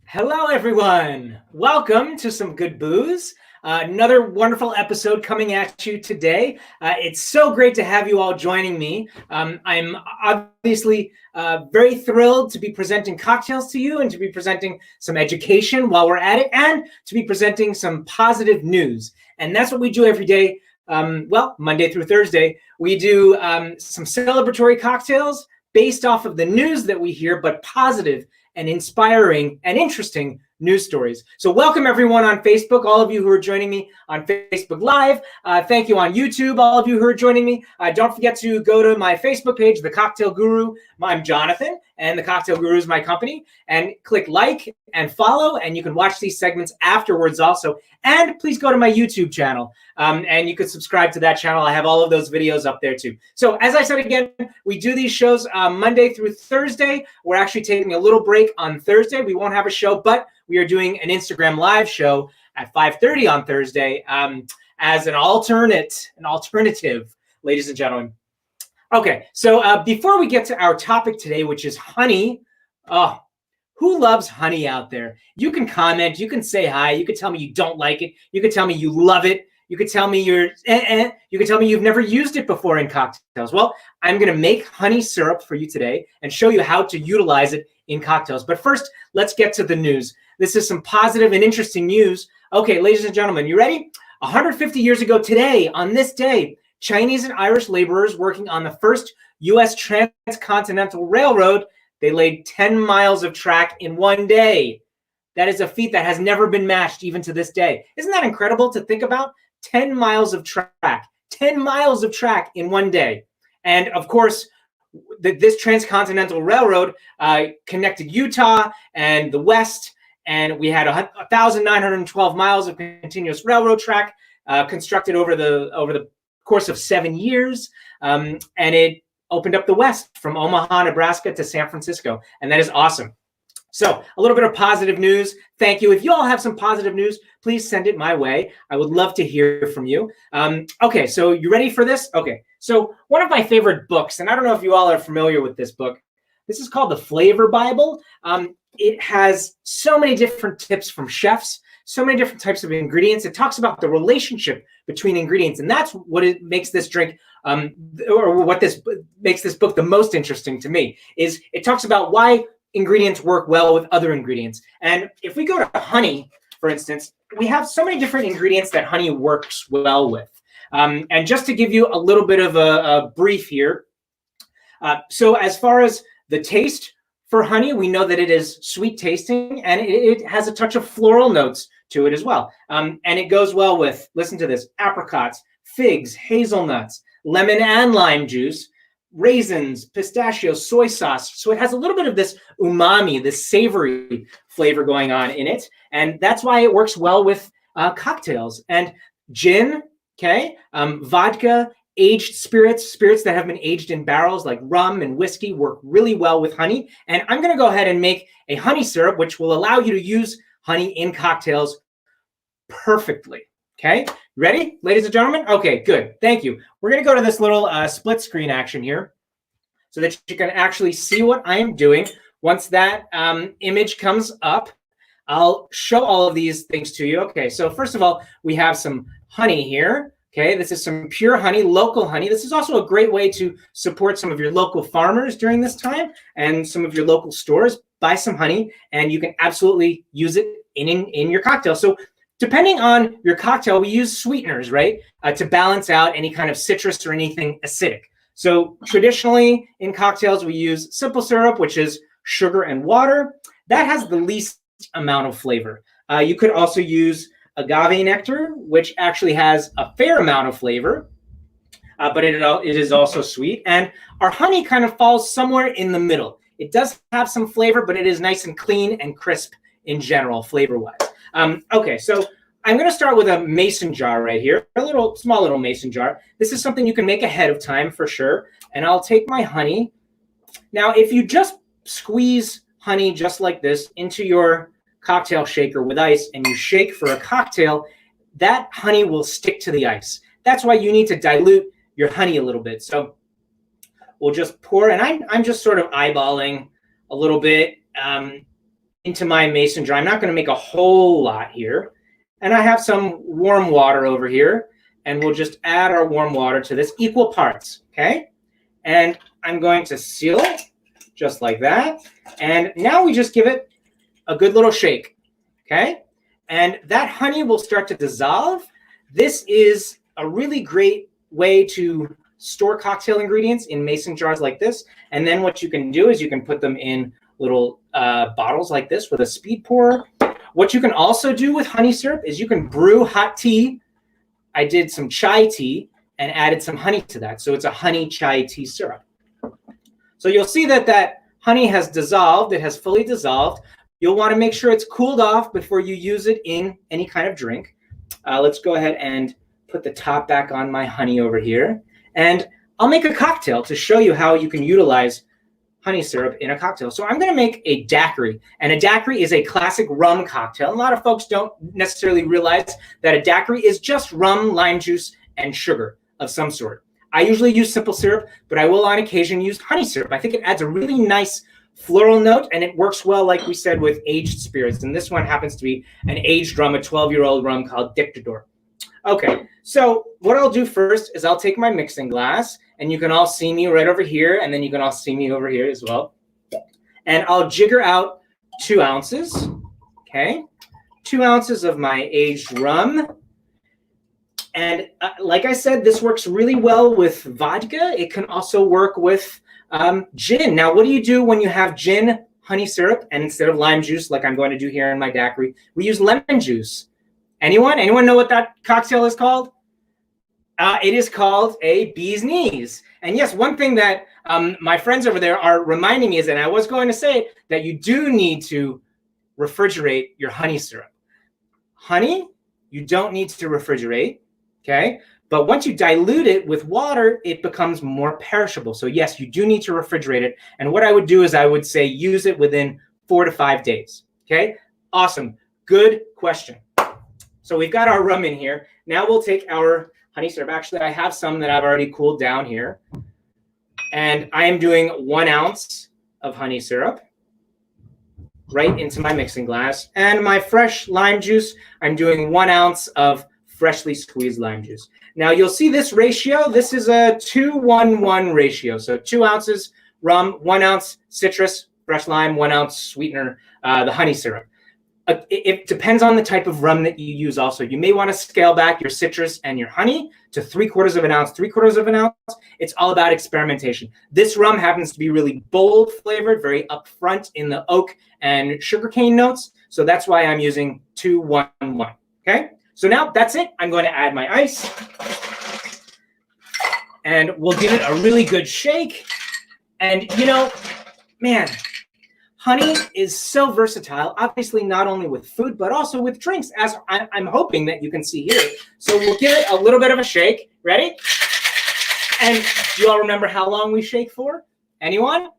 Hello, everyone. Welcome to Some Good Booze. Another wonderful episode coming at you today. It's so great to have you all joining me. I'm obviously very thrilled to be presenting cocktails to you and to be presenting some education while we're at it and to be presenting some positive news. And that's what we do every day. Monday through Thursday, we do some celebratory cocktails based off of the news that we hear, but positive and inspiring and interesting news stories. So welcome everyone on Facebook, all of you who are joining me on Facebook Live. Thank you on YouTube, all of you who are joining me. Don't forget to go to my Facebook page, The Cocktail Guru. I'm Jonathan, and The Cocktail Guru is my company. And click like and follow, and you can watch these segments afterwards also. And please go to my YouTube channel, and you can subscribe to that channel. I have all of those videos up there too. So as I said again, we do these shows Monday through Thursday. We're actually taking a little break on Thursday. We won't have a show, but we are doing an Instagram live show at 5:30 on Thursday as an alternative, ladies and gentlemen. Okay, so before we get to our topic today, which is honey, who loves honey out there? You can comment, you can say hi, you can tell me you don't like it, you can tell me you love it, you can tell me you can tell me you've never used it before in cocktails. Well, I'm gonna make honey syrup for you today and show you how to utilize it in cocktails. But first, let's get to the news. This is some positive and interesting news. Okay, ladies and gentlemen, you ready? 150 years ago today, on this day, Chinese and Irish laborers working on the first U.S. transcontinental railroad, they laid 10 miles of track in one day. That is a feat that has never been matched even to this day. Isn't that incredible to think about? 10 miles of track, 10 miles of track in one day. And of course, this transcontinental railroad connected Utah and the West, and we had 1,912 miles of continuous railroad track constructed over the course of 7 years, and it opened up the West from Omaha, Nebraska to San Francisco, and that is awesome. So a little bit of positive news. Thank you. If you all have some positive news, please send it my way. I would love to hear from you. Okay, so you ready for this? Okay, so one of my favorite books, and I don't know if you all are familiar with this book. This is called the Flavor Bible. It has so many different tips from chefs, so many different types of ingredients. It talks about the relationship between ingredients, and that's what it makes this drink, or what this makes this book the most interesting to me, is it talks about why ingredients work well with other ingredients. And if we go to honey, for instance, we have so many different ingredients that honey works well with. And just to give you a little bit of a brief here, so as far as the taste for honey, we know that it is sweet tasting, and it has a touch of floral notes to it as well. And it goes well with, listen to this, apricots, figs, hazelnuts, lemon and lime juice, raisins, pistachios, soy sauce. So it has a little bit of this umami, this savory flavor going on in it. And that's why it works well with cocktails. And gin, okay, vodka, aged spirits that have been aged in barrels like rum and whiskey work really well with honey. And I'm going to go ahead and make a honey syrup, which will allow you to use honey in cocktails perfectly. Okay, ready, ladies and gentlemen? Okay, good. Thank you. We're going to go to this little split screen action here so that you can actually see what I am doing. Once that image comes up, I'll show all of these things to you. Okay, so first of all, we have some honey here. Okay, this is some pure honey, local honey. This is also a great way to support some of your local farmers during this time and some of your local stores. Buy some honey, and you can absolutely use it in your cocktail. So depending on your cocktail, we use sweeteners, right, to balance out any kind of citrus or anything acidic. So traditionally in cocktails, we use simple syrup, which is sugar and water. That has the least amount of flavor. You could also use agave nectar, which actually has a fair amount of flavor, but it is also sweet. And our honey kind of falls somewhere in the middle. It does have some flavor, but it is nice and clean and crisp in general, flavor-wise. Okay, so I'm going to start with a mason jar right here, a small little mason jar. This is something you can make ahead of time for sure. And I'll take my honey. Now, if you just squeeze honey just like this into your cocktail shaker with ice and you shake for a cocktail, that honey will stick to the ice. That's why you need to dilute your honey a little bit. So we'll just pour, and I'm just sort of eyeballing a little bit into my mason jar. I'm not going to make a whole lot here. And I have some warm water over here. And we'll just add our warm water to this, equal parts, okay? And I'm going to seal it just like that. And now we just give it a good little shake, okay? And that honey will start to dissolve. This is a really great way to store cocktail ingredients in mason jars like this. And then what you can do is you can put them in little bottles like this with a speed pourer. What you can also do with honey syrup is you can brew hot tea. I did some chai tea and added some honey to that. So it's a honey chai tea syrup. So you'll see that that honey has dissolved. It has fully dissolved. You'll want to make sure it's cooled off before you use it in any kind of drink. Let's go ahead and put the top back on my honey over here. And I'll make a cocktail to show you how you can utilize honey syrup in a cocktail. So I'm going to make a daiquiri, and a daiquiri is a classic rum cocktail. A lot of folks don't necessarily realize that a daiquiri is just rum, lime juice, and sugar of some sort. I usually use simple syrup, but I will on occasion use honey syrup. I think it adds a really nice floral note, and it works well, like we said, with aged spirits. And this one happens to be an aged rum, a 12-year-old rum called Dictador. Okay, so what I'll do first is I'll take my mixing glass, and you can all see me right over here, and then you can all see me over here as well. And I'll jigger out 2 ounces, okay? 2 ounces of my aged rum. And like I said, this works really well with vodka. It can also work with gin. Now, what do you do when you have gin, honey syrup, and instead of lime juice, like I'm going to do here in my daiquiri, we use lemon juice. Anyone? Anyone know what that cocktail is called? It is called a bee's knees. And yes, one thing that my friends over there are reminding me is, and I was going to say, that you do need to refrigerate your honey syrup. Honey, you don't need to refrigerate, okay? But once you dilute it with water, it becomes more perishable. So yes, you do need to refrigerate it. And what I would do is I would say use it within 4 to 5 days, okay? Awesome. Good question. So we've got our rum in here. Now we'll take our honey syrup. Actually, I have some that I've already cooled down here. And I am doing 1 ounce of honey syrup right into my mixing glass. And my fresh lime juice, I'm doing 1 ounce of freshly squeezed lime juice. Now you'll see this ratio. This is a 2-1-1 ratio. So 2 ounces rum, 1 ounce citrus, fresh lime, 1 ounce sweetener, the honey syrup. It depends on the type of rum that you use also. You may want to scale back your citrus and your honey to 3/4 of an ounce, 3/4 of an ounce. It's all about experimentation. This rum happens to be really bold flavored, very upfront in the oak and sugarcane notes. So that's why I'm using 2-1-1, okay? So now that's it. I'm going to add my ice. And we'll give it a really good shake. And, you know, man, honey is so versatile, obviously not only with food, but also with drinks, as I'm hoping that you can see here. So we'll give it a little bit of a shake. Ready? And do you all remember how long we shake for? Anyone?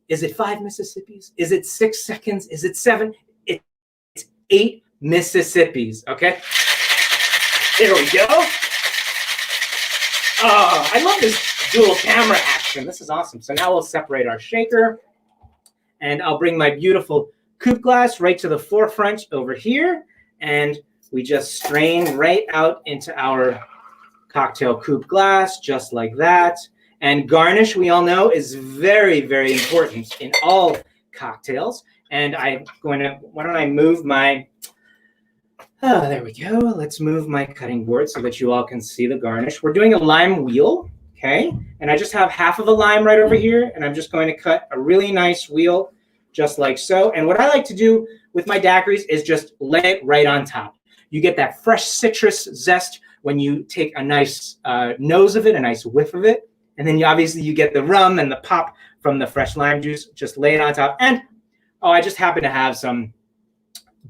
Is it 5 Mississippis? Is it 6 seconds? Is it 7? It's 8 Mississippis, okay? There we go. Oh, I love this dual camera action. This is awesome. So now we'll separate our shaker. And I'll bring my beautiful coupe glass right to the forefront over here. And we just strain right out into our cocktail coupe glass, just like that. And garnish, we all know, is very, very important in all cocktails. And I'm going to, why don't I move my, oh, there we go. Let's move my cutting board so that you all can see the garnish. We're doing a lime wheel. Okay, and I just have half of a lime right over here, and I'm just going to cut a really nice wheel, just like so. And what I like to do with my daiquiris is just lay it right on top. You get that fresh citrus zest when you take a nice nose of it, a nice whiff of it, and then obviously you get the rum and the pop from the fresh lime juice. Just lay it on top. And, oh, I just happen to have some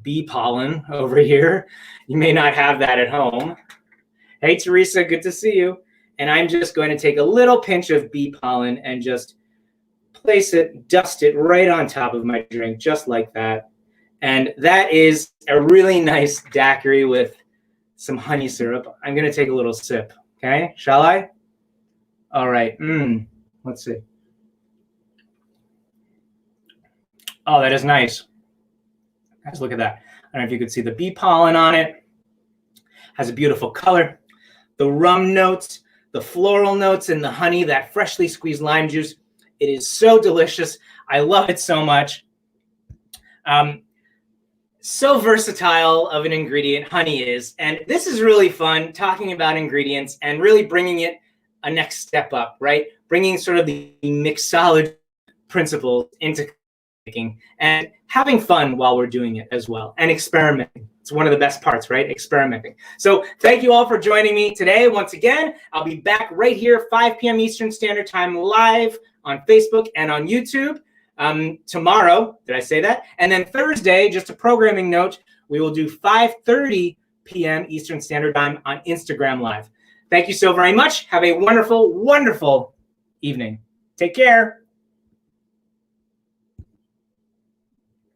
bee pollen over here. You may not have that at home. Hey, Teresa, good to see you. And I'm just going to take a little pinch of bee pollen and just place it, dust it right on top of my drink, just like that. And that is a really nice daiquiri with some honey syrup. I'm going to take a little sip. Okay, shall I? All right. Let's see. Oh, that is nice. Guys, look at that. I don't know if you could see the bee pollen on it. Has a beautiful color. The rum notes, the floral notes, and the honey, that freshly squeezed lime juice. It is so delicious. I love it so much. So versatile of an ingredient honey is. And this is really fun, talking about ingredients and really bringing it a next step up, right? Bringing sort of the mixology principles into making and having fun while we're doing it as well, and experimenting. It's one of the best parts, right? Experimenting. So thank you all for joining me today. Once again, I'll be back right here, 5 p.m. Eastern Standard Time, live on Facebook and on YouTube. Tomorrow, did I say that? And then Thursday, just a programming note, we will do 5:30 p.m. Eastern Standard Time on Instagram Live. Thank you so very much. Have a wonderful, wonderful evening. Take care.